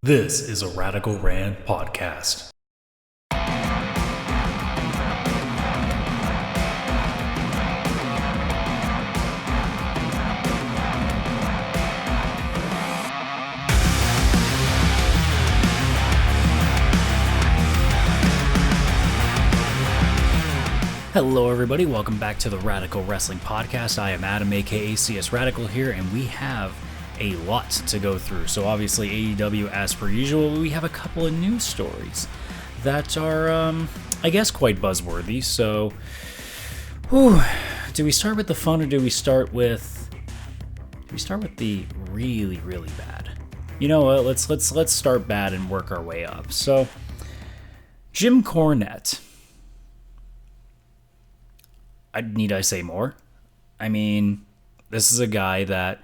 This is a Radical Rant podcast. Hello everybody, welcome back to the Radical Wrestling Podcast. I am Adam, aka askcsradical here, and we have a lot to go through. So obviously AEW, as per usual, we have a couple of news stories that are, I guess, quite buzzworthy. So, do we start with the fun or do we start with the really, really bad? You know what? Let's start bad and work our way up. So, Jim Cornette. Need I say more? I mean, this is a guy that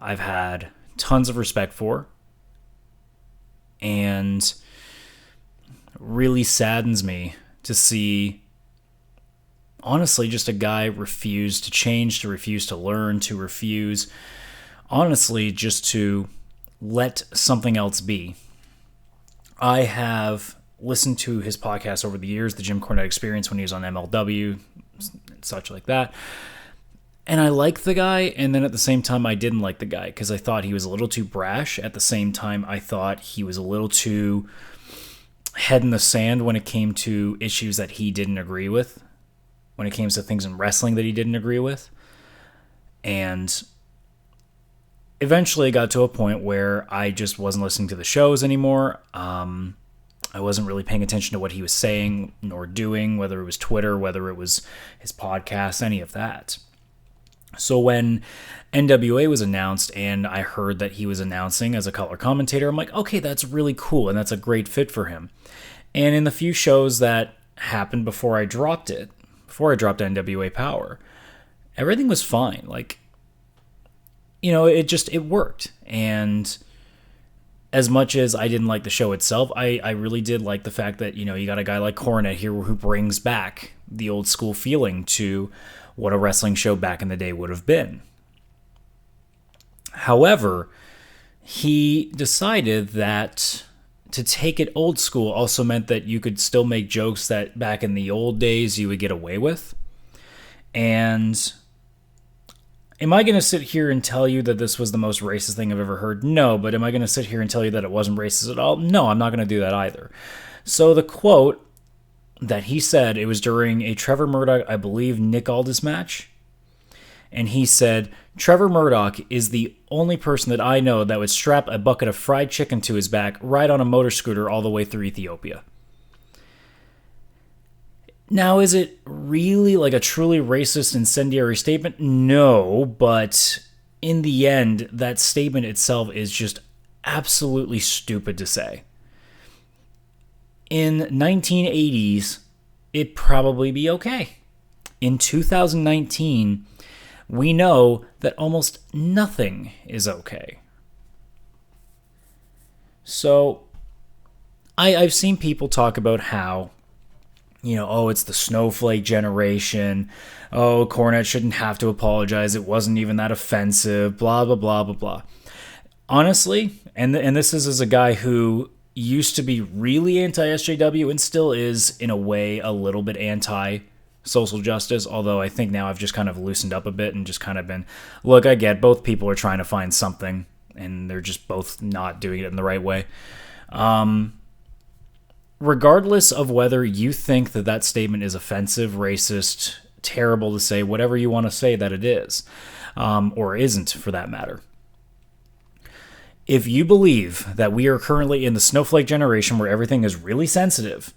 I've had tons of respect for, and really saddens me to see, honestly, just a guy refuse to change, to refuse to learn, to refuse, honestly, just to let something else be. I have listened to his podcast over the years, the Jim Cornette Experience, when he was on MLW, and such like that. And I like the guy, and then at the same time, I didn't like the guy because I thought he was a little too brash. At the same time, I thought he was a little too head in the sand when it came to issues that he didn't agree with, when it came to things in wrestling that he didn't agree with. And eventually it got to a point where I just wasn't listening to the shows anymore. I wasn't really paying attention to what he was saying nor doing, whether it was Twitter, whether it was his podcast, any of that. So when NWA was announced and I heard that he was announcing as a color commentator, I'm like, okay, that's really cool, and that's a great fit for him. And in the few shows that happened before I dropped NWA Power, everything was fine. Like, you know, it worked. And as much as I didn't like the show itself, I really did like the fact that, you know, you got a guy like Cornette here who brings back the old school feeling to what a wrestling show back in the day would have been. However, he decided that to take it old school also meant that you could still make jokes that back in the old days you would get away with. And am I going to sit here and tell you that this was the most racist thing I've ever heard? No, but am I going to sit here and tell you that it wasn't racist at all? No, I'm not going to do that either. So the quote that he said, it was during a Trevor Murdoch, I believe, Nick Aldis match. And he said, Trevor Murdoch is the only person that I know that would strap a bucket of fried chicken to his back, ride on a motor scooter all the way through Ethiopia. Now, is it really like a truly racist, incendiary statement? No, but in the end, that statement itself is just absolutely stupid to say. In 1980s, it'd probably be okay. In 2019, we know that almost nothing is okay. So, I've seen people talk about how, you know, oh, it's the snowflake generation. Oh, Cornette shouldn't have to apologize. It wasn't even that offensive. Blah, blah, blah, blah, blah. Honestly, and this is as a guy who used to be really anti-SJW and still is, in a way, a little bit anti-social justice, although I think now I've just kind of loosened up a bit and just kind of been, look, I get both people are trying to find something, and they're just both not doing it in the right way. Regardless of whether you think that that statement is offensive, racist, terrible to say, whatever you want to say that it is, or isn't for that matter. If you believe that we are currently in the snowflake generation where everything is really sensitive,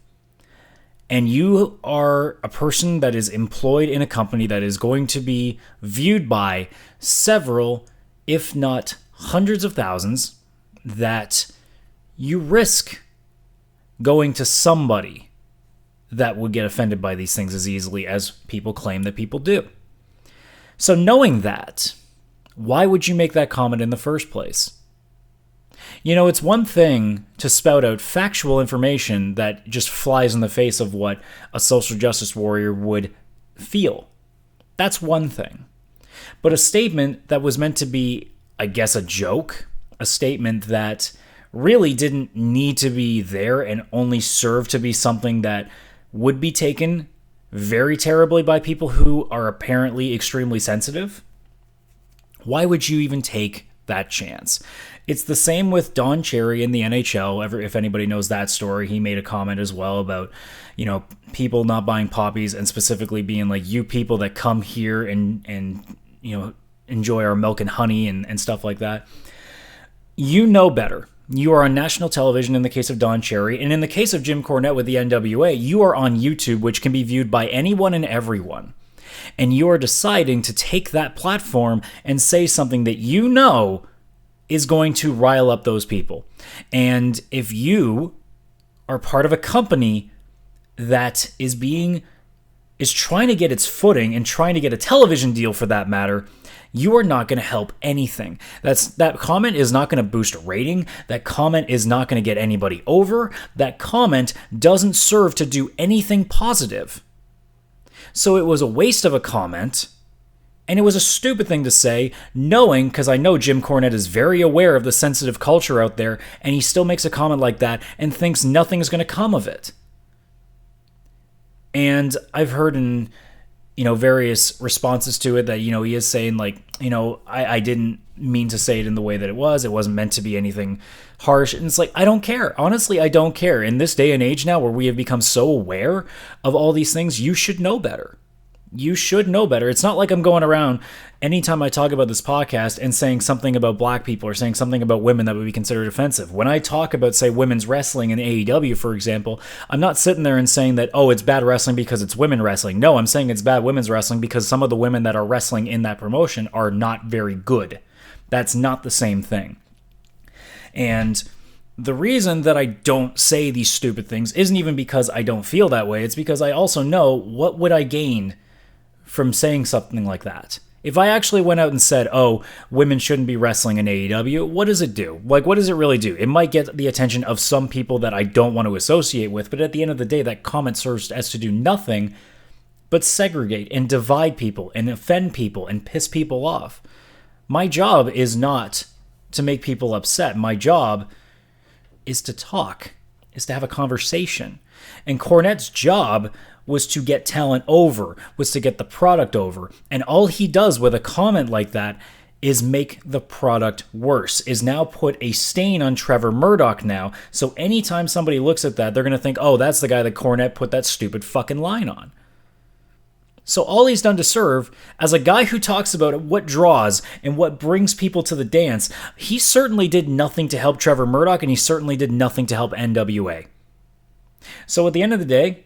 and you are a person that is employed in a company that is going to be viewed by several, if not hundreds of thousands, that you risk going to somebody that would get offended by these things as easily as people claim that people do. So knowing that, why would you make that comment in the first place? You know, it's one thing to spout out factual information that just flies in the face of what a social justice warrior would feel. That's one thing. But a statement that was meant to be, I guess, a joke, a statement that really didn't need to be there and only served to be something that would be taken very terribly by people who are apparently extremely sensitive, why would you even take that chance? It's the same with Don Cherry in the NHL. If anybody knows that story, he made a comment as well about, people not buying poppies and specifically being like, you people that come here and enjoy our milk and honey and stuff like that. You know better. You are on national television in the case of Don Cherry, and in the case of Jim Cornette with the NWA, you are on YouTube, which can be viewed by anyone and everyone. And you are deciding to take that platform and say something that you know is going to rile up those people. And if you are part of a company that is trying to get its footing and trying to get a television deal for that matter, you are not going to help anything. That comment is not going to boost a rating. That comment is not going to get anybody over. That comment doesn't serve to do anything positive. So it was a waste of a comment, and it was a stupid thing to say, knowing, because I know Jim Cornette is very aware of the sensitive culture out there, and he still makes a comment like that and thinks nothing's going to come of it. And I've heard in various responses to it that, he is saying like, I didn't mean to say it in the way that it was. It wasn't meant to be anything harsh. And it's like, I don't care. Honestly, I don't care. In this day and age now where we have become so aware of all these things, you should know better. You should know better. It's not like I'm going around anytime I talk about this podcast and saying something about black people or saying something about women that would be considered offensive. When I talk about, say, women's wrestling in AEW, for example, I'm not sitting there and saying that, it's bad wrestling because it's women wrestling. No, I'm saying it's bad women's wrestling because some of the women that are wrestling in that promotion are not very good. That's not the same thing. And the reason that I don't say these stupid things isn't even because I don't feel that way. It's because I also know what would I gain from saying something like that. If I actually went out and said, women shouldn't be wrestling in AEW, what does it do? Like, what does it really do? It might get the attention of some people that I don't want to associate with, but at the end of the day, that comment serves as to do nothing but segregate and divide people and offend people and piss people off. My job is not to make people upset. My job is to talk, is to have a conversation. And Cornette's job was to get talent over, was to get the product over. And all he does with a comment like that is make the product worse, is now put a stain on Trevor Murdoch now. So anytime somebody looks at that, they're going to think, that's the guy that Cornette put that stupid fucking line on. So all he's done to serve, as a guy who talks about what draws and what brings people to the dance, he certainly did nothing to help Trevor Murdoch, and he certainly did nothing to help NWA. So at the end of the day,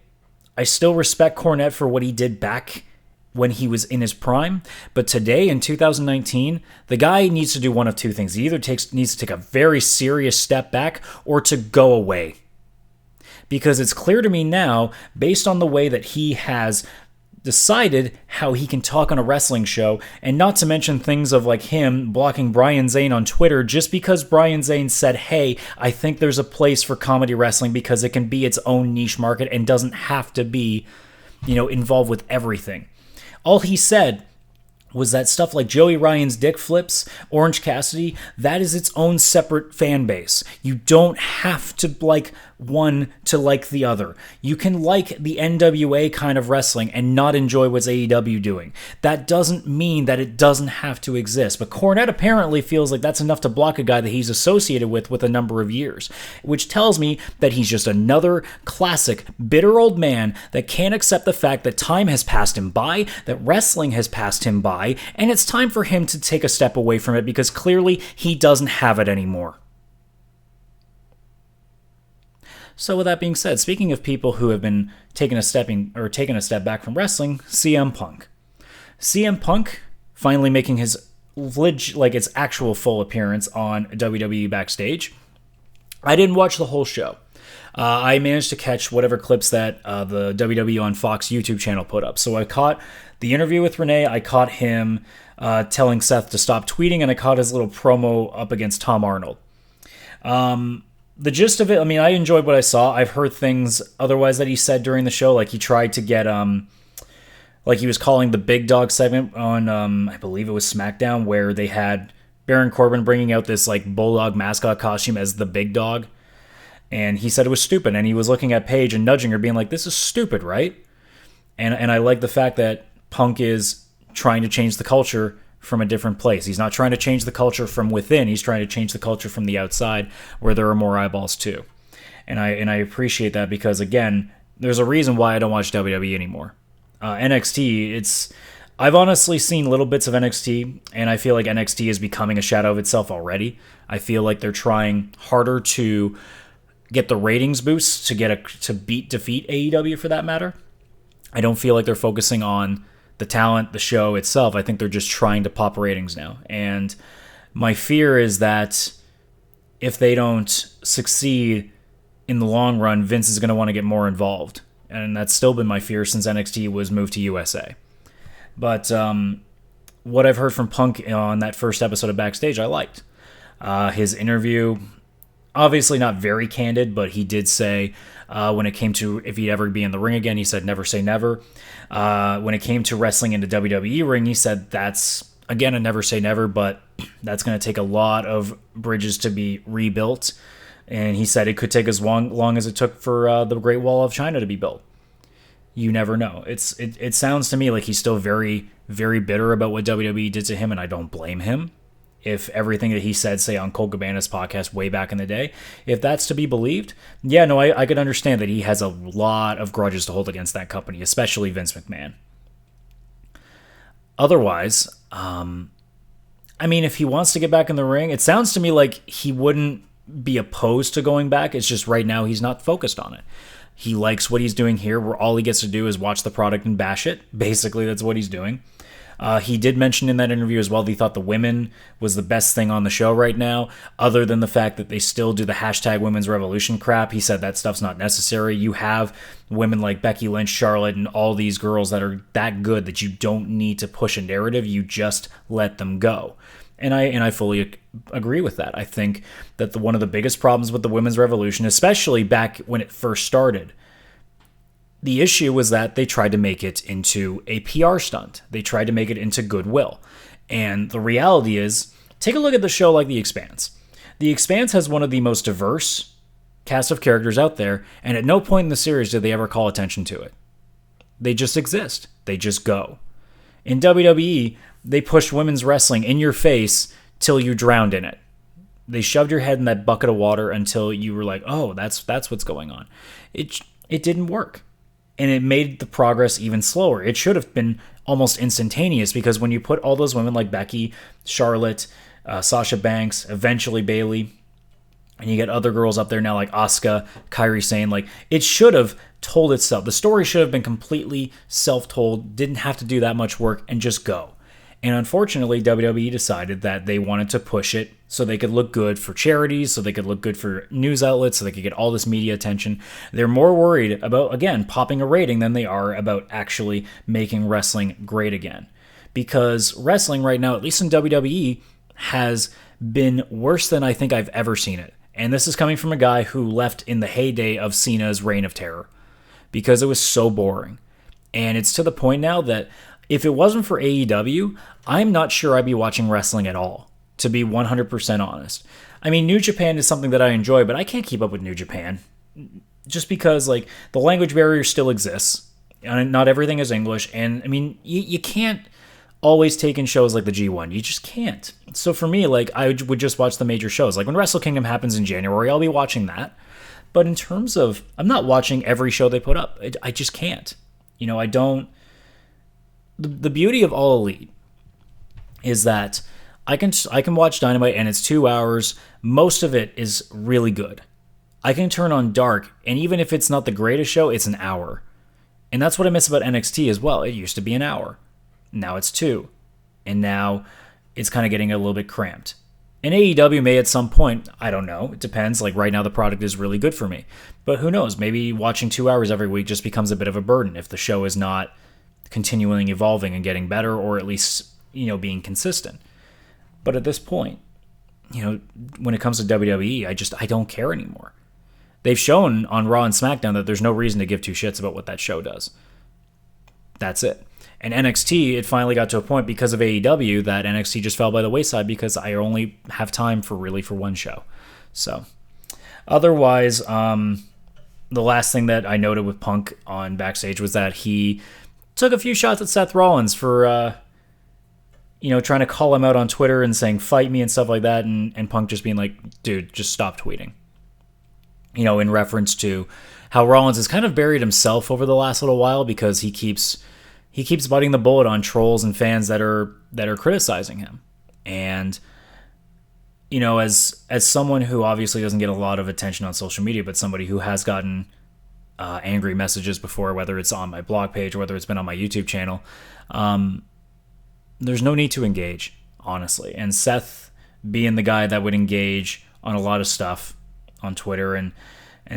I still respect Cornette for what he did back when he was in his prime, but today in 2019, the guy needs to do one of two things. He either needs to take a very serious step back or to go away. Because it's clear to me now, based on the way that he has decided how he can talk on a wrestling show, and not to mention things of like him blocking Brian Zane on Twitter just because Brian Zane said, hey, I think there's a place for comedy wrestling because it can be its own niche market and doesn't have to be, involved with everything. All he said was that stuff like Joey Ryan's dick flips, Orange Cassidy, that is its own separate fan base. You don't have to like one to like the other. You can like the NWA kind of wrestling and not enjoy what's AEW doing. That doesn't mean that it doesn't have to exist. But Cornette apparently feels like that's enough to block a guy that he's associated with a number of years, which tells me that he's just another classic, bitter old man that can't accept the fact that time has passed him by, that wrestling has passed him by, and it's time for him to take a step away from it because clearly he doesn't have it anymore. So with that being said, speaking of people who have been taking a step back from wrestling, CM Punk. CM Punk finally making his its actual full appearance on WWE Backstage. I didn't watch the whole show. I managed to catch whatever clips that the WWE on Fox YouTube channel put up. So I caught the interview with Renee, I caught him telling Seth to stop tweeting, and I caught his little promo up against Tom Arnold. The gist of it, I enjoyed what I saw. I've heard things otherwise that he said during the show, like he tried to get, like he was calling the Big Dog segment on, I believe it was SmackDown, where they had Baron Corbin bringing out this like bulldog mascot costume as the big dog. And he said it was stupid. And he was looking at Paige and nudging her, being like, this is stupid, right? And I like the fact that Punk is trying to change the culture from a different place. He's not trying to change the culture from within. He's trying to change the culture from the outside, where there are more eyeballs too. And I appreciate that, because again, there's a reason why I don't watch WWE anymore. NXT, I've honestly seen little bits of NXT, and I feel like NXT is becoming a shadow of itself already. I feel like they're trying harder to get the ratings boost to defeat AEW for that matter. I don't feel like they're focusing on the talent, the show itself. I think they're just trying to pop ratings now. And my fear is that if they don't succeed in the long run, Vince is going to want to get more involved. And that's still been my fear since NXT was moved to USA. But what I've heard from Punk on that first episode of Backstage, I liked. His interview, obviously not very candid, but he did say when it came to if he'd ever be in the ring again, he said never say never. When it came to wrestling in the WWE ring, he said that's, again, a never say never, but that's going to take a lot of bridges to be rebuilt. And he said it could take as long as it took for the Great Wall of China to be built. You never know. It sounds to me like he's still very, very bitter about what WWE did to him, and I don't blame him. If everything that he said, say, on Cole Cabana's podcast way back in the day, if that's to be believed, yeah, no, I could understand that he has a lot of grudges to hold against that company, especially Vince McMahon. Otherwise, if he wants to get back in the ring, it sounds to me like he wouldn't be opposed to going back. It's just right now he's not focused on it. He likes what he's doing here, where all he gets to do is watch the product and bash it. Basically, that's what he's doing. He did mention in that interview as well that he thought the women was the best thing on the show right now, other than the fact that they still do the hashtag women's revolution crap. He said that stuff's not necessary. You have women like Becky Lynch, Charlotte, and all these girls that are that good that you don't need to push a narrative. You just let them go. And I fully agree with that. I think that one of the biggest problems with the women's revolution, especially back when it first started, the issue was that they tried to make it into a PR stunt. They tried to make it into goodwill. And the reality is, take a look at the show like The Expanse. The Expanse has one of the most diverse cast of characters out there, and at no point in the series did they ever call attention to it. They just exist. They just go. In WWE, they pushed women's wrestling in your face till you drowned in it. They shoved your head in that bucket of water until you were like, oh, that's what's going on. It didn't work. And it made the progress even slower. It should have been almost instantaneous, because when you put all those women like Becky, Charlotte, Sasha Banks, eventually Bayley, and you get other girls up there now like Asuka, Kairi Sane, like, it should have told itself. The story should have been completely self-told, didn't have to do that much work, and just go. And unfortunately, WWE decided that they wanted to push it so they could look good for charities, so they could look good for news outlets, so they could get all this media attention. They're more worried about, again, popping a rating than they are about actually making wrestling great again. Because wrestling right now, at least in WWE, has been worse than I think I've ever seen it. And this is coming from a guy who left in the heyday of Cena's Reign of Terror, because it was so boring. And it's to the point now that if it wasn't for AEW, I'm not sure I'd be watching wrestling at all, to be 100% honest. I mean, New Japan is something that I enjoy, but I can't keep up with New Japan. Just because, like, the language barrier still exists, and not everything is English, and, I mean, you can't always take in shows like the G1. You just can't. So for me, like, I would just watch the major shows. Like, when Wrestle Kingdom happens in January, I'll be watching that. But in terms of, I'm not watching every show they put up. I just can't. You know, I don't. The beauty of All Elite is that I can watch Dynamite and it's 2 hours. Most of it is really good. I can turn on Dark, and even if it's not the greatest show, it's an hour. And that's what I miss about NXT as well. It used to be an hour. Now it's 2. And now it's kind of getting a little bit cramped. And AEW may at some point, I don't know, it depends. Like right now the product is really good for me. But who knows, maybe watching 2 hours every week just becomes a bit of a burden if the show is not continuing evolving and getting better, or at least, being consistent. But at this point, when it comes to WWE, I don't care anymore. They've shown on Raw and SmackDown that there's no reason to give two shits about what that show does. That's it. And NXT, it finally got to a point because of AEW that NXT just fell by the wayside because I only have time for one show. So, otherwise, the last thing that I noted with Punk on Backstage was that he took a few shots at Seth Rollins for, trying to call him out on Twitter and saying, fight me and stuff like that. And Punk just being like, dude, just stop tweeting. In reference to how Rollins has kind of buried himself over the last little while because he keeps biting the bullet on trolls and fans that are criticizing him. And as someone who obviously doesn't get a lot of attention on social media, but somebody who has gotten angry messages before, whether it's on my blog page or whether it's been on my YouTube channel, there's no need to engage, honestly. And Seth being the guy that would engage on a lot of stuff on Twitter and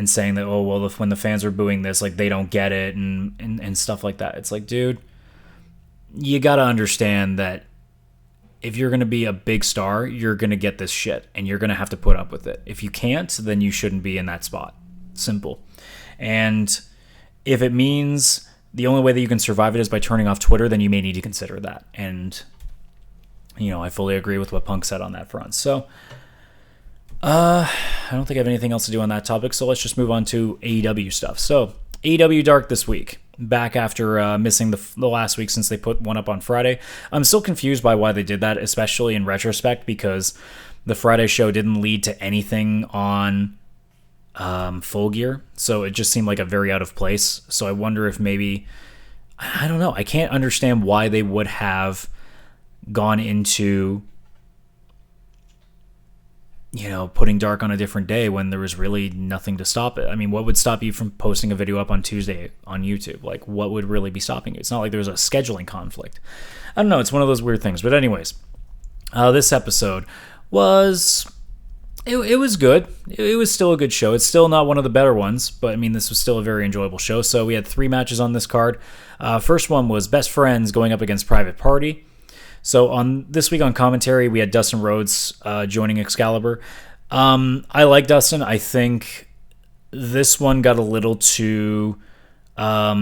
saying that, oh, well, when the fans are booing this, like, they don't get it and stuff like that. It's like, dude, you got to understand that if you're going to be a big star, you're going to get this shit and you're going to have to put up with it. If you can't, then you shouldn't be in that spot. Simple. And if it means the only way that you can survive it is by turning off Twitter, then you may need to consider that. And, I fully agree with what Punk said on that front. So, I don't think I have anything else to do on that topic, so let's just move on to AEW stuff. So, AEW Dark this week, back after missing the last week since they put one up on Friday. I'm still confused by why they did that, especially in retrospect, because the Friday show didn't lead to anything on Full Gear, so it just seemed like a very out of place. So I wonder if maybe, I don't know, I can't understand why they would have gone into putting Dark on a different day when there was really nothing to stop it. I mean, what would stop you from posting a video up on Tuesday on YouTube? Like, what would really be stopping you? It's not like there's a scheduling conflict. I don't know. It's one of those weird things. But anyways, this episode was, it was good. It was still a good show. It's still not one of the better ones, but I mean, this was still a very enjoyable show. So we had 3 matches on this card. First one was Best Friends going up against Private Party. So on this week on commentary, we had Dustin Rhodes joining Excalibur. I like Dustin. I think this one got a little too... I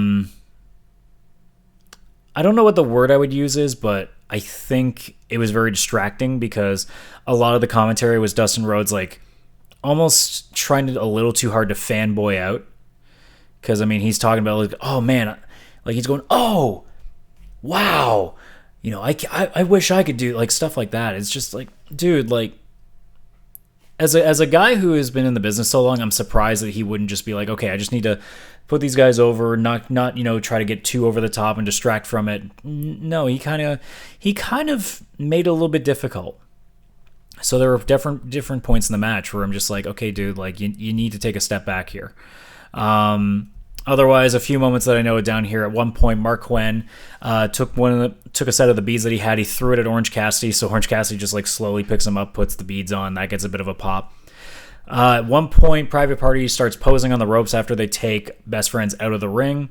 don't know what the word I would use is, but I think it was very distracting because a lot of the commentary was Dustin Rhodes like almost trying to a little too hard to fanboy out. Because, I mean, he's talking about like, oh, man, like he's going, oh, wow. I wish I could do like stuff like that. It's just like, dude, like as a guy who has been in the business so long, I'm surprised that he wouldn't just be like, okay, I just need to put these guys over, not try to get too over the top and distract from it. No, he kind of made it a little bit difficult. So there were different points in the match where I'm just like, okay, dude, like you need to take a step back here. Otherwise, a few moments that I noted down here. At one point, Mark Quinn took a set of the beads that he had. He threw it at Orange Cassidy, so Orange Cassidy just like slowly picks them up, puts the beads on. That gets a bit of a pop. At one point, Private Party starts posing on the ropes after they take Best Friends out of the ring.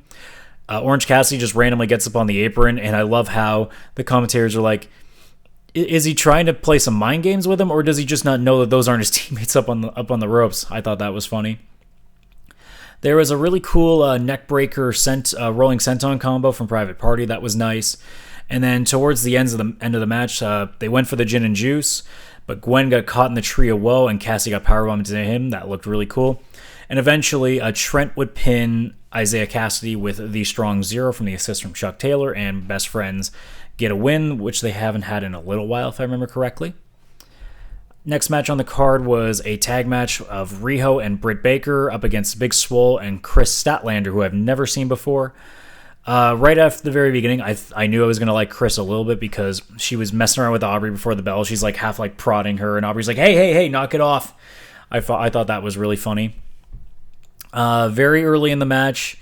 Orange Cassidy just randomly gets up on the apron, and I love how the commentators are like, is he trying to play some mind games with him, or does he just not know that those aren't his teammates up on the ropes? I thought that was funny. There was a really cool neckbreaker rolling senton combo from Private Party. That was nice. And then towards the end of the match, they went for the gin and juice, but Gwen got caught in the tree of woe, and Cassie got powerbombed into him. That looked really cool. And eventually, Trent would pin Isaiah Cassidy with the Strong Zero from the assist from Chuck Taylor, and Best Friends get a win, which they haven't had in a little while, if I remember correctly. Next match on the card was a tag match of Riho and Britt Baker up against Big Swole and Chris Statlander, who I've never seen before. Right after the very beginning, I knew I was going to like Chris a little bit because she was messing around with Aubrey before the bell. She's like half like prodding her, and Aubrey's like, hey, knock it off. I thought that was really funny. Very early in the match,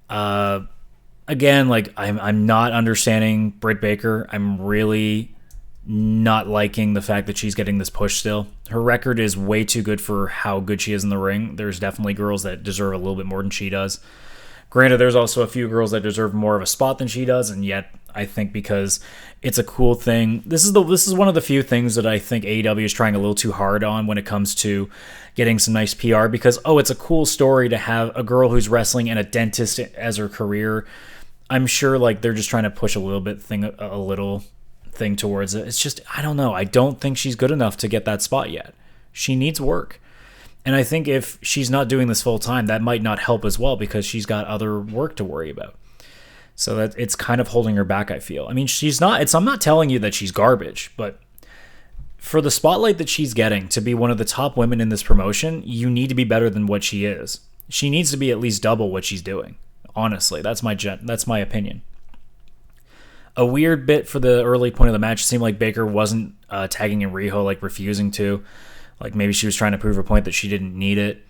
again, like I'm not understanding Britt Baker. I'm really not liking the fact that she's getting this push still. Her record is way too good for how good she is in the ring. There's definitely girls that deserve a little bit more than she does. Granted, there's also a few girls that deserve more of a spot than she does, and yet I think because it's a cool thing. This is one of the few things that I think AEW is trying a little too hard on when it comes to getting some nice PR, because it's a cool story to have a girl who's wrestling and a dentist as her career I'm sure like they're just trying to push a little thing towards it. It's just, I don't know. I don't think she's good enough to get that spot yet. She needs work. And I think if she's not doing this full time, that might not help as well because she's got other work to worry about. So that it's kind of holding her back, I feel. I mean, I'm not telling you that she's garbage, but for the spotlight that she's getting to be one of the top women in this promotion, you need to be better than what she is. She needs to be at least double what she's doing. Honestly, that's my opinion. A weird bit for the early point of the match, it seemed like Baker wasn't tagging in Riho, like refusing to. Like maybe she was trying to prove a point that she didn't need it.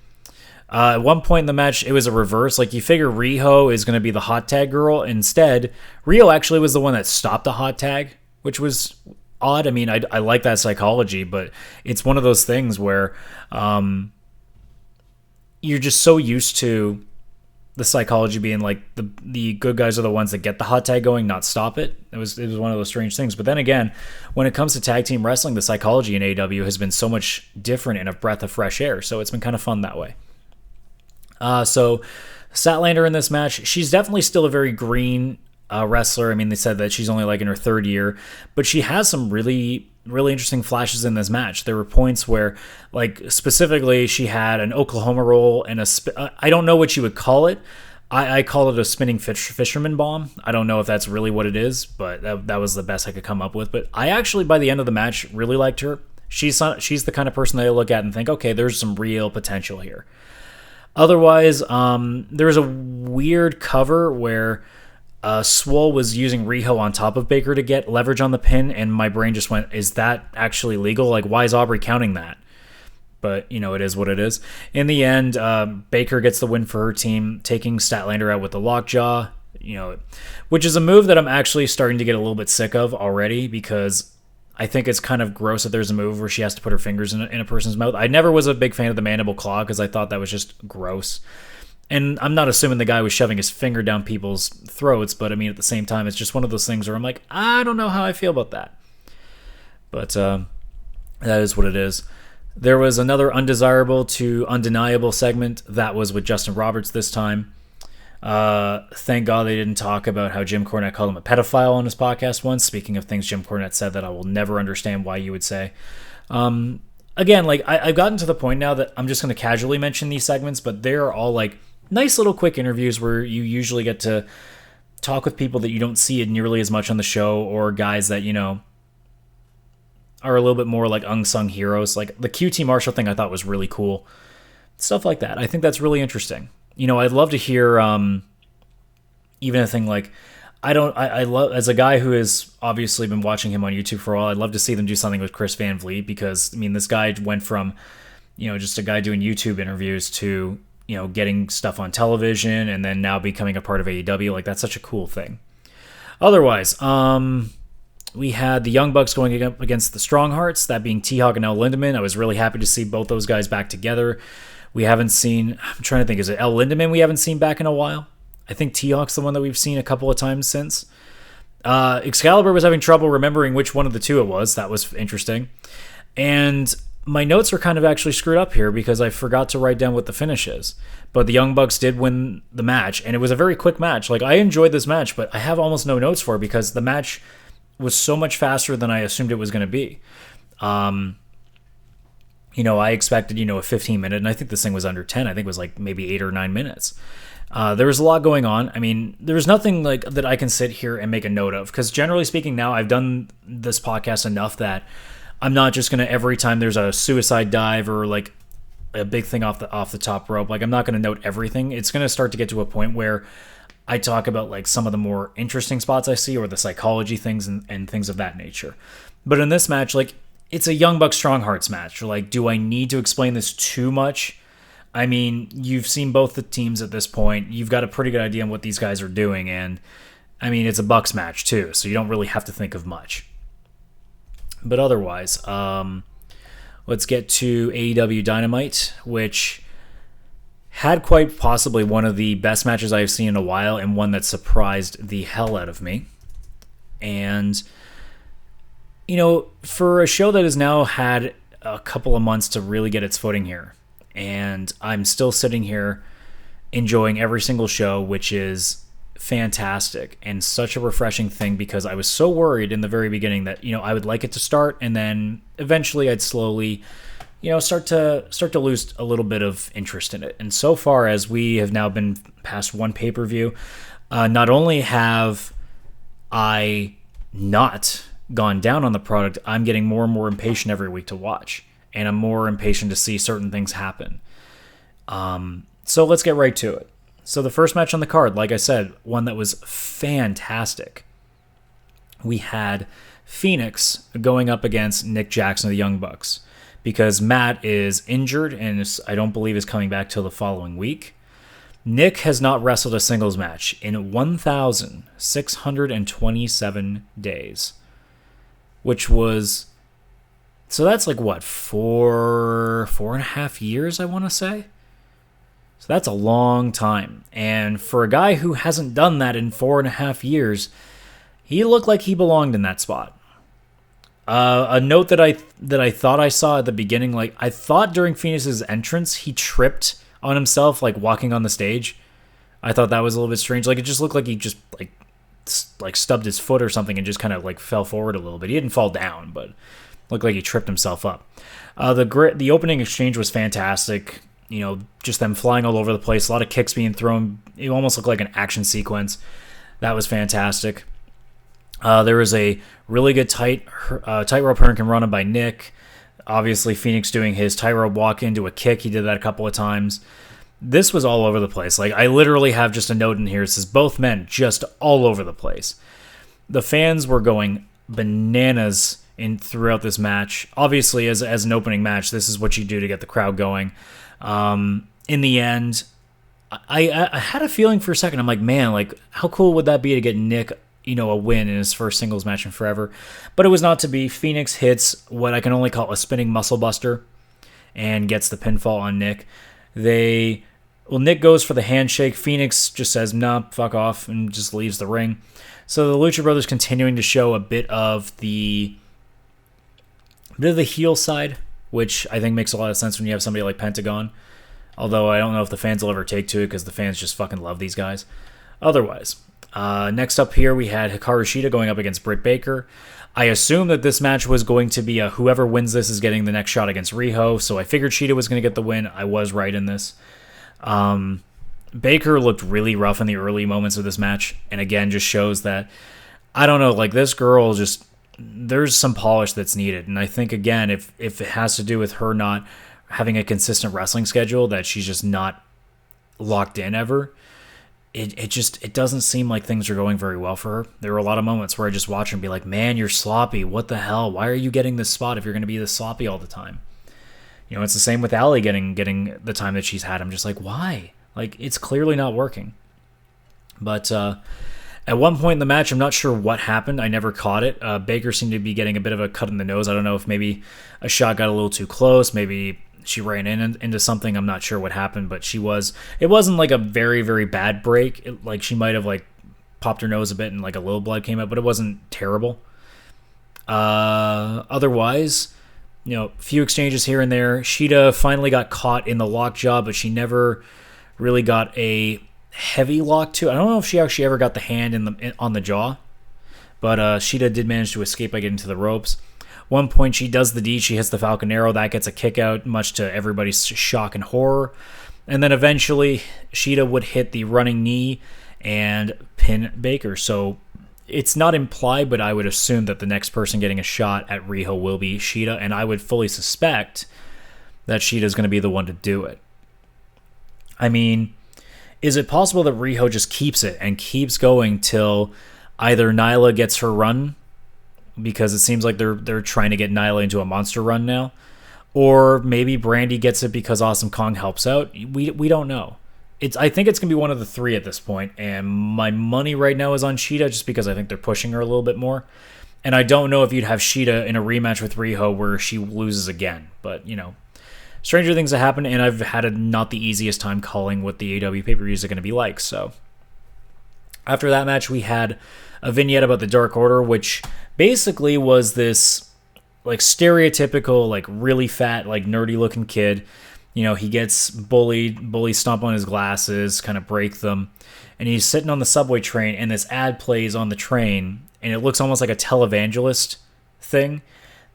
At one point in the match, it was a reverse. Like you figure Riho is going to be the hot tag girl. Instead, Riho actually was the one that stopped the hot tag, which was odd. I mean, I like that psychology, but it's one of those things where you're just so used to the psychology being like the good guys are the ones that get the hot tag going, not stop it. It was one of those strange things. But then again, when it comes to tag team wrestling, the psychology in AEW has been so much different and a breath of fresh air. So it's been kind of fun that way. So Statlander in this match, she's definitely still a very green wrestler. I mean, they said that she's only like in her third year, but she has some really, really interesting flashes in this match. There were points where, like, specifically, she had an Oklahoma roll and I don't know what you would call it. I call it a spinning fisherman bomb. I don't know if that's really what it is, but that was the best I could come up with. But I actually, by the end of the match, really liked her. She's the kind of person that I look at and think, okay, there's some real potential here. Otherwise, there was a weird cover where Swole was using Riho on top of Baker to get leverage on the pin, and my brain just went, is that actually legal? Like, why is Aubrey counting that? But, it is what it is. In the end, Baker gets the win for her team, taking Statlander out with the lockjaw, which is a move that I'm actually starting to get a little bit sick of already because I think it's kind of gross that there's a move where she has to put her fingers in a person's mouth. I never was a big fan of the mandible claw because I thought that was just gross. And I'm not assuming the guy was shoving his finger down people's throats, but I mean, at the same time, it's just one of those things where I'm like, I don't know how I feel about that. But that is what it is. There was another undesirable to undeniable segment that was with Justin Roberts this time. Thank God they didn't talk about how Jim Cornette called him a pedophile on his podcast once. Speaking of things Jim Cornette said that I will never understand why you would say. Again, like I've gotten to the point now that I'm just going to casually mention these segments, but they're all like nice little quick interviews where you usually get to talk with people that you don't see nearly as much on the show, or guys that, are a little bit more like unsung heroes. Like the QT Marshall thing I thought was really cool. Stuff like that. I think that's really interesting. I'd love to hear even a thing like, I love, as a guy who has obviously been watching him on YouTube for a while, I'd love to see them do something with Chris Van Vliet because, I mean, this guy went from, just a guy doing YouTube interviews to, getting stuff on television and then now becoming a part of AEW. Like, that's such a cool thing. Otherwise, we had the Young Bucks going up against the Strong Hearts, that being T-Hawk and El Lindaman. I was really happy to see both those guys back together. We haven't seen, I'm trying to think, is it El Lindaman we haven't seen back in a while? I think T-Hawk's the one that we've seen a couple of times since. Excalibur was having trouble remembering which one of the two it was. That was interesting. And my notes are kind of actually screwed up here because I forgot to write down what the finish is. But the Young Bucks did win the match, and it was a very quick match. Like, I enjoyed this match, but I have almost no notes for it because the match was so much faster than I assumed it was going to be. I expected, a 15-minute, and I think this thing was under 10. I think it was like maybe 8 or 9 minutes. There was a lot going on. I mean, there's nothing like that I can sit here and make a note of, because generally speaking now I've done this podcast enough that I'm not just going to, every time there's a suicide dive or like a big thing off the top rope, like I'm not going to note everything. It's going to start to get to a point where I talk about like some of the more interesting spots I see or the psychology things and things of that nature. But in this match, like, it's a Young Bucks Strong Hearts match. Like, do I need to explain this too much? I mean, you've seen both the teams at this point. You've got a pretty good idea on what these guys are doing. And, I mean, it's a Bucks match, too, so you don't really have to think of much. But otherwise, let's get to AEW Dynamite, which had quite possibly one of the best matches I've seen in a while and one that surprised the hell out of me. And, for a show that has now had a couple of months to really get its footing here, and I'm still sitting here enjoying every single show, which is fantastic and such a refreshing thing, because I was so worried in the very beginning that, I would like it to start and then eventually I'd slowly, start to lose a little bit of interest in it. And so far, as we have now been past one pay-per-view, not only have I not gone down on the product, I'm getting more and more impatient every week to watch, and I'm more impatient to see certain things happen. So let's get right to it. So the first match on the card, like I said, one that was fantastic. We had Phoenix going up against Nick Jackson of the Young Bucks, because Matt is injured and I don't believe is coming back till the following week. Nick has not wrestled a singles match in 1,627 days, which was, so that's like what, 4.5 years, I want to say? So that's a long time. And for a guy who hasn't done that in 4.5 years, he looked like he belonged in that spot. A note that I thought I saw at the beginning, like I thought during Phoenix's entrance, he tripped on himself, like walking on the stage. I thought that was a little bit strange. Like it just looked like he just like stubbed his foot or something and just kind of like fell forward a little bit. He didn't fall down, but looked like he tripped himself up. The opening exchange was fantastic. Just them flying all over the place. A lot of kicks being thrown. It almost looked like an action sequence. That was fantastic. There was a really good tightrope hurricane run by Nick. Obviously, Phoenix doing his tightrope walk into a kick. He did that a couple of times. This was all over the place. Like, I literally have just a note in here. It says both men just all over the place. The fans were going bananas throughout this match. Obviously, as an opening match, this is what you do to get the crowd going. In the end, I had a feeling for a second. I'm like, man, like how cool would that be to get Nick, a win in his first singles match in forever? But it was not to be. Phoenix hits what I can only call a spinning muscle buster and gets the pinfall on Nick. Nick goes for the handshake. Phoenix just says, nah, fuck off, and just leaves the ring. So the Lucha Brothers continuing to show a bit of the heel side, which I think makes a lot of sense when you have somebody like Pentagon. Although I don't know if the fans will ever take to it, because the fans just fucking love these guys. Otherwise, next up here we had Hikaru Shida going up against Britt Baker. I assumed that this match was going to be whoever wins this is getting the next shot against Riho, so I figured Shida was going to get the win. I was right in this. Baker looked really rough in the early moments of this match, and again just shows that, I don't know, like this girl just, there's some polish that's needed. And I think, again, if it has to do with her not having a consistent wrestling schedule, that she's just not locked in ever, it doesn't seem like things are going very well for her. There were a lot of moments where I just watch her and be like, man, you're sloppy. What the hell? Why are you getting this spot if you're going to be this sloppy all the time? It's the same with Allie getting the time that she's had. I'm just like, why? Like, it's clearly not working. But at one point in the match, I'm not sure what happened. I never caught it. Baker seemed to be getting a bit of a cut in the nose. I don't know if maybe a shot got a little too close. Maybe she ran into something. I'm not sure what happened, but it wasn't like a very, very bad break. Like she might have like popped her nose a bit and like a little blood came out, but it wasn't terrible. Otherwise, few exchanges here and there. Shida finally got caught in the lockjaw, but she never really got a heavy lock to. I don't know if she actually ever got the hand on the jaw, but Shida did manage to escape by getting to the ropes. One point she does the D, she hits the Falcon Arrow, that gets a kick out, much to everybody's shock and horror. And then eventually Shida would hit the running knee and pin Baker. So it's not implied, but I would assume that the next person getting a shot at Riho will be Shida, and I would fully suspect that Shida is going to be the one to do it. I mean, is it possible that Riho just keeps it and keeps going till either Nyla gets her run, because it seems like they're trying to get Nyla into a monster run now, or maybe Brandy gets it because Awesome Kong helps out? We don't know. I think it's going to be one of the three at this point, and my money right now is on Shida just because I think they're pushing her a little bit more. And I don't know if you'd have Shida in a rematch with Riho where she loses again, but stranger things have happened, and I've had not the easiest time calling what the AEW pay-per-views are going to be like. So after that match, we had a vignette about the Dark Order, which basically was this like stereotypical, like really fat, like nerdy looking kid. he gets bully stomp on his glasses, kind of break them, and he's sitting on the subway train, and this ad plays on the train, and it looks almost like a televangelist thing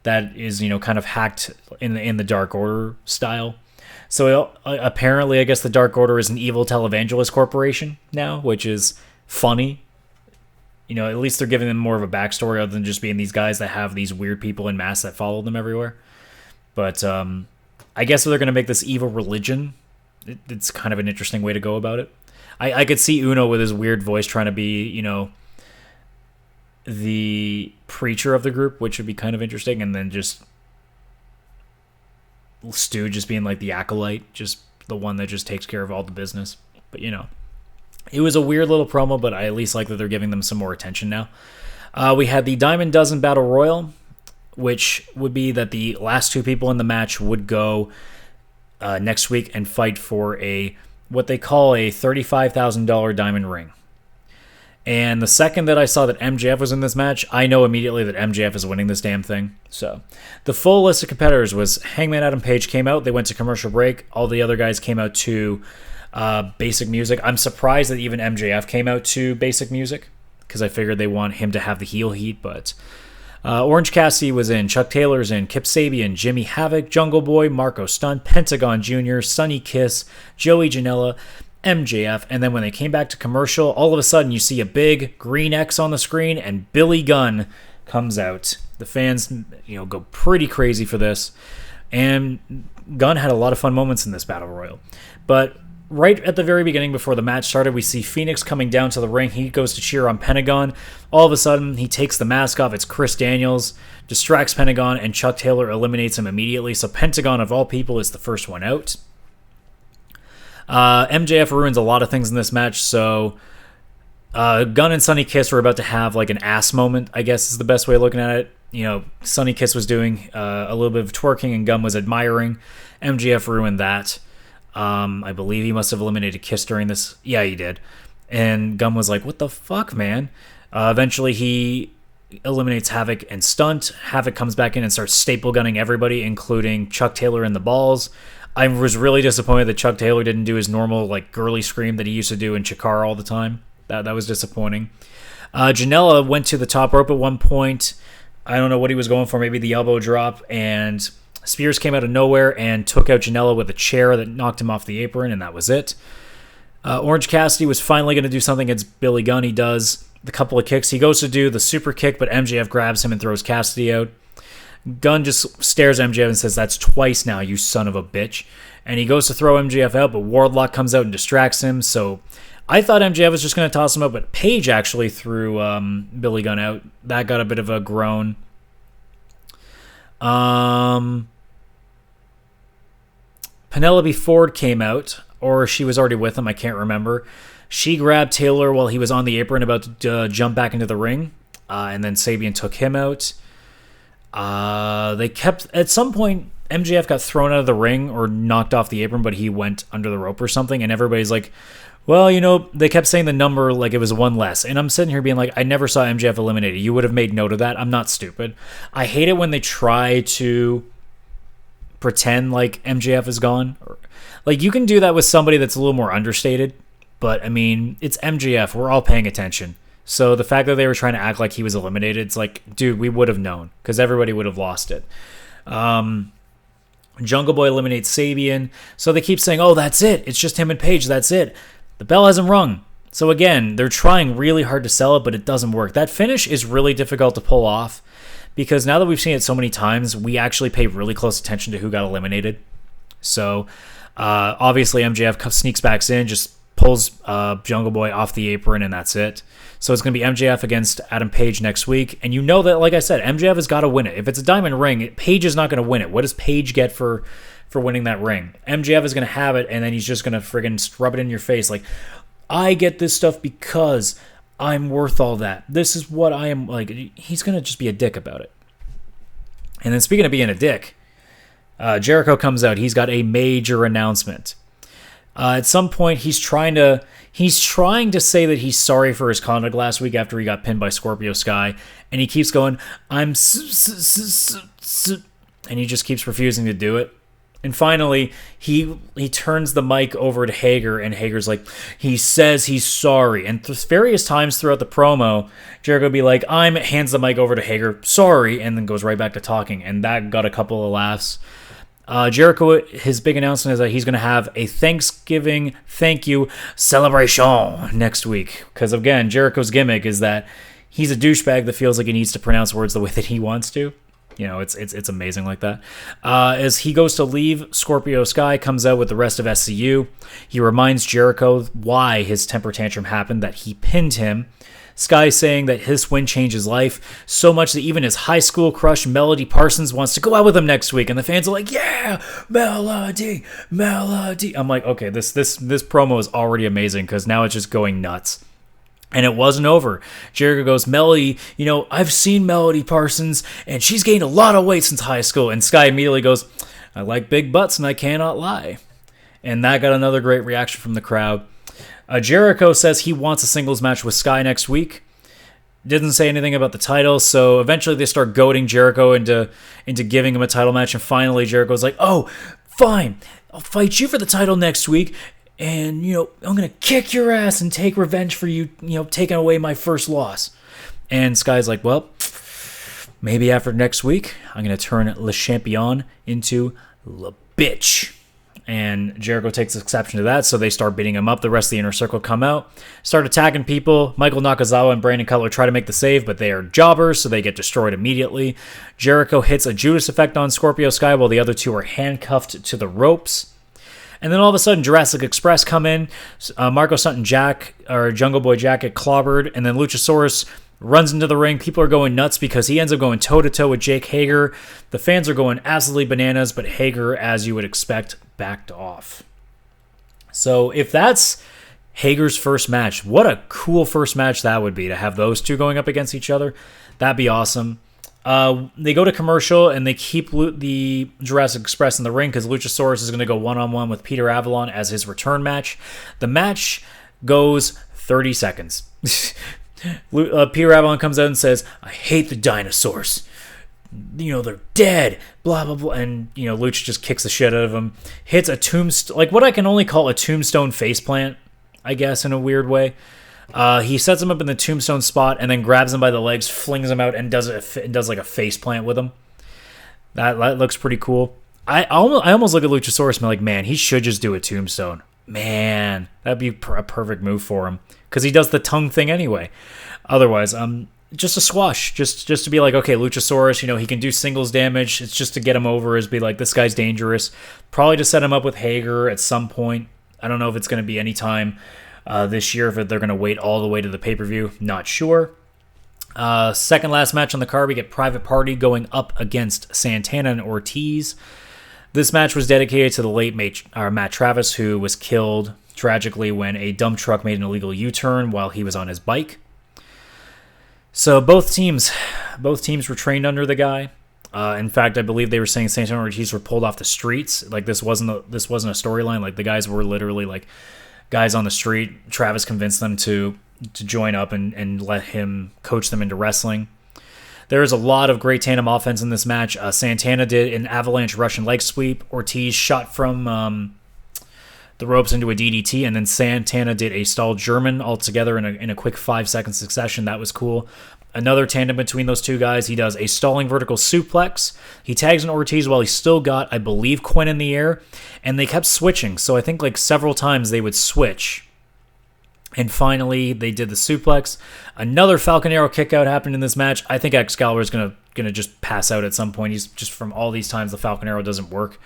that is, kind of hacked in the Dark Order style. So apparently, I guess the Dark Order is an evil televangelist corporation now, which is funny. At least they're giving them more of a backstory other than just being these guys that have these weird people in mass that follow them everywhere. But I guess if they're going to make this evil religion, it's kind of an interesting way to go about it. I could see Uno with his weird voice trying to be, the preacher of the group, which would be kind of interesting, and then just Stu just being like the acolyte, just the one that just takes care of all the business. But it was a weird little promo, but I at least like that they're giving them some more attention now. We had the Diamond Dozen Battle Royal, which would be that the last two people in the match would go next week and fight for what they call a $35,000 diamond ring. And the second that I saw that MJF was in this match, I know immediately that MJF is winning this damn thing. So the full list of competitors was Hangman Adam Page came out. They went to commercial break. All the other guys came out to Basic Music. I'm surprised that even MJF came out to Basic Music because I figured they want him to have the heel heat. But Orange Cassidy was in. Chuck Taylor's in. Kip Sabian, Jimmy Havoc, Jungle Boy, Marco Stunt, Pentagon Jr., Sonny Kiss, Joey Janela, MJF, and then when they came back to commercial, all of a sudden you see a big green X on the screen and Billy Gunn comes out. The fans, go pretty crazy for this, and Gunn had a lot of fun moments in this Battle Royal. But right at the very beginning, before the match started, we see Phoenix coming down to the ring. He goes to cheer on Pentagon. All of a sudden, he takes the mask off. It's Chris Daniels, distracts Pentagon, and Chuck Taylor eliminates him immediately. So Pentagon, of all people, is the first one out. MJF ruins a lot of things in this match, so Gunn and Sonny Kiss were about to have like an ass moment, I guess is the best way of looking at it. Sonny Kiss was doing a little bit of twerking and Gunn was admiring. MJF ruined that. I believe he must have eliminated Kiss during this. Yeah, he did. And Gunn was like, what the fuck, man? Eventually he eliminates Havoc and Stunt. Havoc comes back in and starts staple gunning everybody, including Chuck Taylor in the balls. I was really disappointed that Chuck Taylor didn't do his normal like girly scream that he used to do in Chikara all the time. That was disappointing. Janela went to the top rope at one point. I don't know what he was going for, maybe the elbow drop, and Spears came out of nowhere and took out Janela with a chair that knocked him off the apron, and that was it. Orange Cassidy was finally going to do something against Billy Gunn. He does the couple of kicks. He goes to do the super kick, but MJF grabs him and throws Cassidy out. Gunn just stares at MJF and says, that's twice now, you son of a bitch. And he goes to throw MJF out, but Wardlock comes out and distracts him. So I thought MJF was just going to toss him out, but Page actually threw Billy Gunn out. That got a bit of a groan. Penelope Ford came out, or she was already with him, I can't remember. She grabbed Taylor while he was on the apron about to jump back into the ring, and then Sabian took him out. They kept, at some point, MJF got thrown out of the ring or knocked off the apron, but he went under the rope or something, and everybody's like, well, they kept saying the number like it was one less, and I'm sitting here being like, I never saw MJF eliminated. You would have made note of that. I'm not stupid. I hate it when they try to pretend like MJF is gone. Like, you can do that with somebody that's a little more understated, but, I mean, it's MJF. We're all paying attention. So the fact that they were trying to act like he was eliminated, it's like, dude, we would have known because everybody would have lost it. Jungle Boy eliminates Sabian. So they keep saying, oh, that's it. It's just him and Page. That's it. The bell hasn't rung. So again, they're trying really hard to sell it, but it doesn't work. That finish is really difficult to pull off because now that we've seen it so many times, we actually pay really close attention to who got eliminated. So obviously MJF sneaks back in, just pulls Jungle Boy off the apron, and that's it. So it's going to be MJF against Adam Page next week. And you know that, like I said, MJF has got to win it. If it's a diamond ring, Page is not going to win it. What does Page get for winning that ring? MJF is going to have it, and then he's just going to friggin' rub it in your face. Like, I get this stuff because I'm worth all that. This is what I am. Like, he's going to just be a dick about it. And then speaking of being a dick, Jericho comes out. He's got a major announcement. At some point, he's trying to say that he's sorry for his conduct last week after he got pinned by Scorpio Sky, and he keeps going, and he just keeps refusing to do it. And finally, he turns the mic over to Hager, and Hager's like, he says he's sorry. And various times throughout the promo, Jericho would be like, hands the mic over to Hager, sorry, and then goes right back to talking. And that got a couple of laughs. Jericho, his big announcement is that he's going to have a Thanksgiving thank you celebration next week. Because again, Jericho's gimmick is that he's a douchebag that feels like he needs to pronounce words the way that he wants to. You know, it's amazing like that. As he goes to leave, Scorpio Sky comes out with the rest of SCU. He reminds Jericho why his temper tantrum happened, that he pinned him. Sky saying that his win changed his life so much that even his high school crush Melody Parsons wants to go out with him next week, and the fans are like, "Yeah, Melody." I'm like, okay, this promo is already amazing because now it's just going nuts. And it wasn't over. Jericho goes, Melody, you know, I've seen Melody Parsons, and she's gained a lot of weight since high school. And Sky immediately goes, I like big butts, and I cannot lie. And that got another great reaction from the crowd. Jericho says he wants a singles match with Sky next week. Didn't say anything about the title, so eventually they start goading Jericho into giving him a title match. And finally, Jericho's like, oh, fine, I'll fight you for the title next week. And, you know, I'm going to kick your ass and take revenge for you, you know, taking away my first loss. And Sky's like, well, maybe after next week, I'm going to turn Le Champion into Le Bitch. And Jericho takes exception to that, so they start beating him up. The rest of the Inner Circle come out, start attacking people. Michael Nakazawa and Brandon Cutler try to make the save, but they are jobbers, so they get destroyed immediately. Jericho hits a Judas effect on Scorpio Sky while the other two are handcuffed to the ropes. And then all of a sudden, Jurassic Express come in. Marco Stunt and Jungle Boy Jack get clobbered. And then Luchasaurus runs into the ring. People are going nuts because he ends up going toe-to-toe with Jake Hager. The fans are going absolutely bananas, but Hager, as you would expect, backed off. So if that's Hager's first match, what a cool first match that would be, to have those two going up against each other. That'd be awesome. They go to commercial and they keep the Jurassic Express in the ring because Luchasaurus is going to go one-on-one with Peter Avalon as his return match. The match goes 30 seconds. Peter Avalon comes out and says, I hate the dinosaurs. You know, they're dead, blah, blah, blah. And, you know, Lucha just kicks the shit out of him. Hits a tombstone, like what I can only call a tombstone faceplant, I guess, in a weird way. He sets him up in the tombstone spot and then grabs him by the legs, flings him out, and does like a face plant with him. That looks pretty cool. I almost look at Luchasaurus and be like, man, he should just do a tombstone. Man, that'd be a perfect move for him because he does the tongue thing anyway. Otherwise, just a squash, just to be like, okay, Luchasaurus, you know, he can do singles damage. It's just to get him over, is be like, this guy's dangerous. Probably to set him up with Hager at some point. I don't know if it's going to be any time this year, if they're going to wait all the way to the pay-per-view. Not sure. Second last match on the card, we get Private Party going up against Santana and Ortiz. This match was dedicated to the late Matt Travis, who was killed tragically when a dump truck made an illegal U-turn while he was on his bike. So both teams were trained under the guy. In fact, I believe they were saying Santana and Ortiz were pulled off the streets. Like this wasn't a storyline. Like the guys were literally like guys on the street. Travis convinced them to join up and let him coach them into wrestling. There is a lot of great tandem offense in this match. Santana did an avalanche Russian leg sweep. Ortiz shot from the ropes into a DDT, and then Santana did a stalled German altogether in a quick 5-second succession. That was cool. Another tandem between those two guys. He does a stalling vertical suplex. He tags in Ortiz while he still got, I believe, Quinn in the air, and they kept switching. So I think like several times they would switch. And finally, they did the suplex. Another Falcon Arrow kickout happened in this match. I think Excalibur is gonna just pass out at some point. He's just, from all these times the Falcon Arrow doesn't work.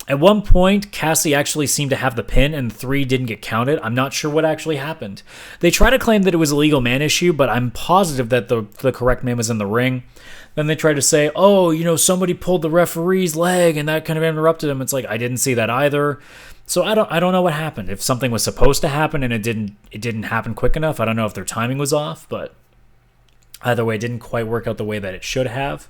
At one point, Cassie actually seemed to have the pin, and 3 didn't get counted. I'm not sure what actually happened. They try to claim that it was a legal man issue, but I'm positive that the correct man was in the ring. Then they try to say, oh, you know, somebody pulled the referee's leg, and that kind of interrupted him. It's like, I didn't see that either. So I don't know what happened. If something was supposed to happen and it didn't happen quick enough. I don't know if their timing was off, but either way, it didn't quite work out the way that it should have.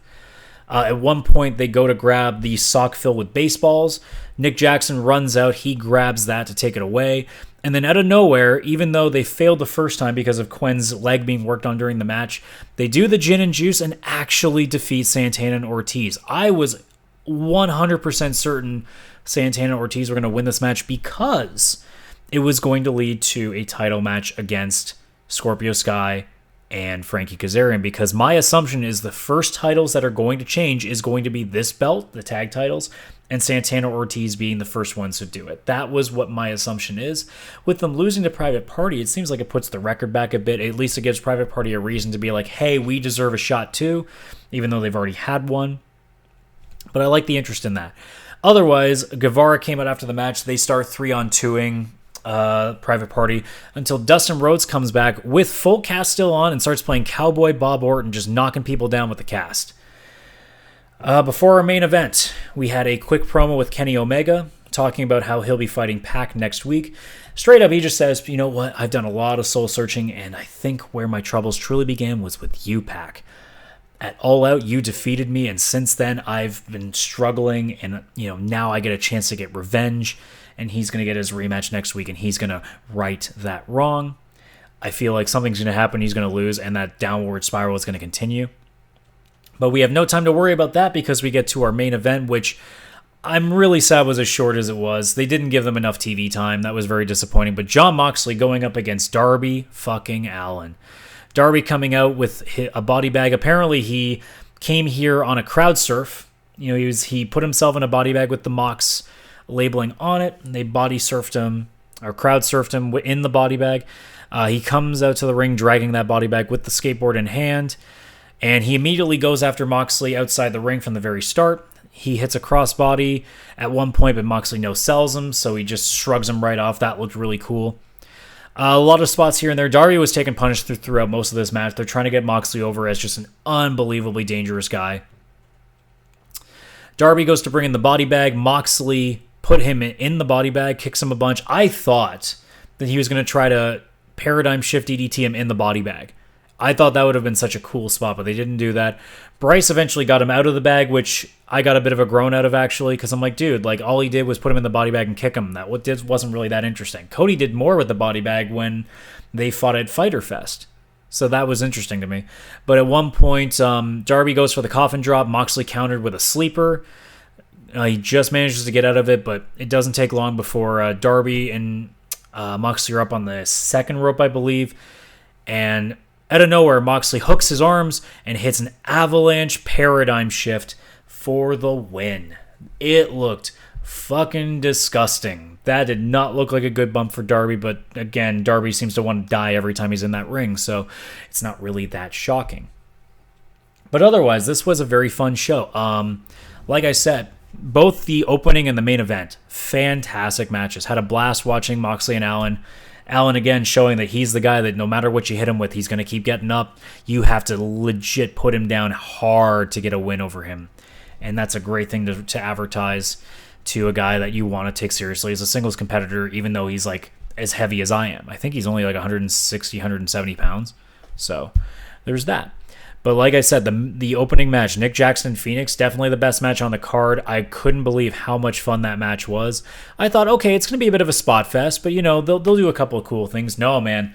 At one point, they go to grab the sock filled with baseballs. Nick Jackson runs out. He grabs that to take it away. And then out of nowhere, even though they failed the first time because of Quinn's leg being worked on during the match, they do the gin and juice and actually defeat Santana and Ortiz. I was 100% certain Santana and Ortiz were going to win this match because it was going to lead to a title match against Scorpio Sky and Frankie Kazarian, because my assumption is the first titles that are going to change is going to be this belt, the tag titles, and Santana Ortiz being the first ones to do it. That was what my assumption is. With them losing to Private Party, it seems like it puts the record back a bit. At least it gives Private Party a reason to be like, hey, we deserve a shot too, even though they've already had one. But I like the interest in that. Otherwise, Guevara came out after the match. They start 3-on-2ing Private Party until Dustin Rhodes comes back with full cast still on and starts playing Cowboy Bob Orton, just knocking people down with the cast. Before our main event, we had a quick promo with Kenny Omega talking about how he'll be fighting Pac next week. Straight up, he just says, you know what, I've done a lot of soul searching, and I think where my troubles truly began was with you, Pac. At All Out, you defeated me, and since then, I've been struggling, and now I get a chance to get revenge, and he's going to get his rematch next week, and he's going to right that wrong. I feel like something's going to happen, he's going to lose, and that downward spiral is going to continue. But we have no time to worry about that because we get to our main event, which I'm really sad was as short as it was. They didn't give them enough TV time. That was very disappointing. But Jon Moxley going up against Darby fucking Allin. Darby coming out with a body bag. Apparently he came here on a crowd surf. He put himself in a body bag with the Mox labeling on it. They body surfed him, or crowd surfed him in the body bag. He comes out to the ring dragging that body bag with the skateboard in hand, and he immediately goes after Moxley outside the ring from the very start. He hits a crossbody at one point, but Moxley no-sells him, so he just shrugs him right off. That looked really cool. A lot of spots here and there. Darby was taking punch throughout most of this match. They're trying to get Moxley over as just an unbelievably dangerous guy. Darby goes to bring in the body bag. Moxley put him in the body bag, kicks him a bunch. I thought that he was going to try to paradigm shift DDT him in the body bag. I thought that would have been such a cool spot, but they didn't do that. Bryce eventually got him out of the bag, which I got a bit of a groan out of, actually, because I'm like, dude, all he did was put him in the body bag and kick him. That wasn't really that interesting. Cody did more with the body bag when they fought at Fyter Fest, so that was interesting to me. But at one point, Darby goes for the coffin drop. Moxley countered with a sleeper. He just manages to get out of it, but it doesn't take long before Darby and Moxley are up on the second rope, I believe, and out of nowhere, Moxley hooks his arms and hits an avalanche paradigm shift for the win. It looked fucking disgusting. That did not look like a good bump for Darby, but again, Darby seems to want to die every time he's in that ring, so it's not really that shocking. But otherwise, this was a very fun show. Like I said, both the opening and the main event, fantastic matches. Had a blast watching Moxley and Allin. Allin, again, showing that he's the guy that no matter what you hit him with, he's going to keep getting up. You have to legit put him down hard to get a win over him. And that's a great thing to advertise to a guy that you want to take seriously as a singles competitor, even though he's as heavy as I am. I think he's only 160, 170 pounds. So there's that. But like I said, the opening match, Nick Jackson Phoenix, definitely the best match on the card. I couldn't believe how much fun that match was. I thought, okay, it's going to be a bit of a spot fest, but they'll do a couple of cool things. No, man,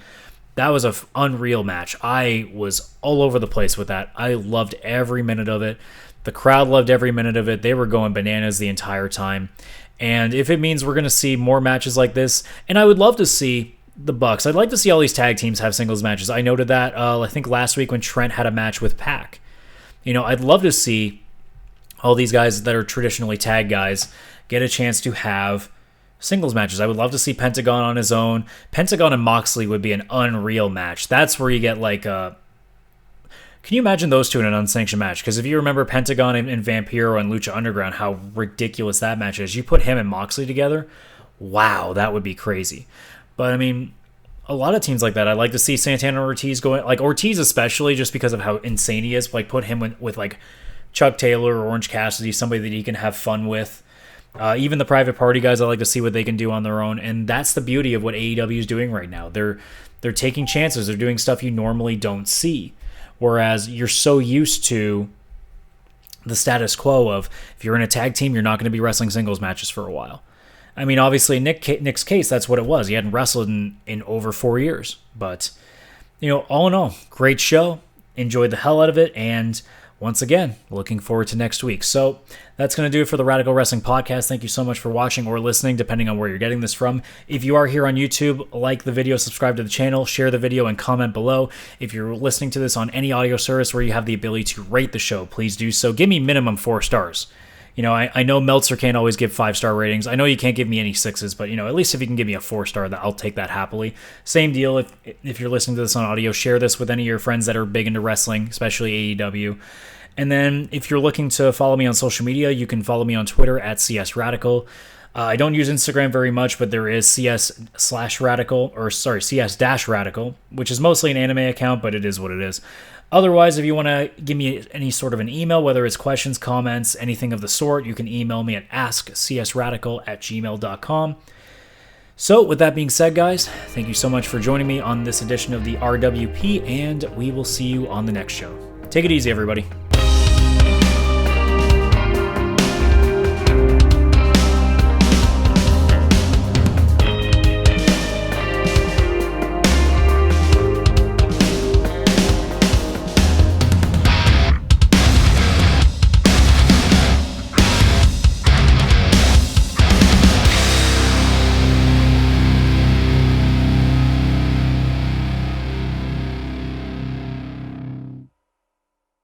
that was an unreal match. I was all over the place with that. I loved every minute of it. The crowd loved every minute of it. They were going bananas the entire time. And if it means we're going to see more matches like this, and I would love to see the Bucks. I'd like to see all these tag teams have singles matches. I noted that, I think last week when Trent had a match with Pac. I'd love to see all these guys that are traditionally tag guys get a chance to have singles matches. I would love to see Pentagon on his own. Pentagon and Moxley would be an unreal match. That's where you get can you imagine those two in an unsanctioned match? Because if you remember Pentagon and Vampiro and Lucha Underground, how ridiculous that match is. You put him and Moxley together, wow, that would be crazy. But, a lot of teams like that. I'd like to see Santana and Ortiz going, Ortiz especially, just because of how insane he is. Put him with Chuck Taylor or Orange Cassidy, somebody that he can have fun with. Even the Private Party guys, I like to see what they can do on their own. And that's the beauty of what AEW is doing right now. They're taking chances. They're doing stuff you normally don't see. Whereas you're so used to the status quo of, if you're in a tag team, you're not going to be wrestling singles matches for a while. Obviously, in Nick's case, that's what it was. He hadn't wrestled in over 4 years. But, all in all, great show. Enjoyed the hell out of it. And once again, looking forward to next week. So that's going to do it for the Radical Wrestling Podcast. Thank you so much for watching or listening, depending on where you're getting this from. If you are here on YouTube, like the video, subscribe to the channel, share the video, and comment below. If you're listening to this on any audio service where you have the ability to rate the show, please do so. Give me minimum 4 stars. You know, I know Meltzer can't always give 5-star ratings. I know you can't give me any 6s, but, you know, at least if you can give me a 4-star, I'll take that happily. Same deal, if you're listening to this on audio, share this with any of your friends that are big into wrestling, especially AEW. And then if you're looking to follow me on social media, you can follow me on Twitter at @csradical. I don't use Instagram very much, but there is CS-radical, which is mostly an anime account, but it is what it is. Otherwise, if you want to give me any sort of an email, whether it's questions, comments, anything of the sort, you can email me at askcsradical@gmail.com. So, with that being said, guys, thank you so much for joining me on this edition of the RWP, and we will see you on the next show. Take it easy, everybody.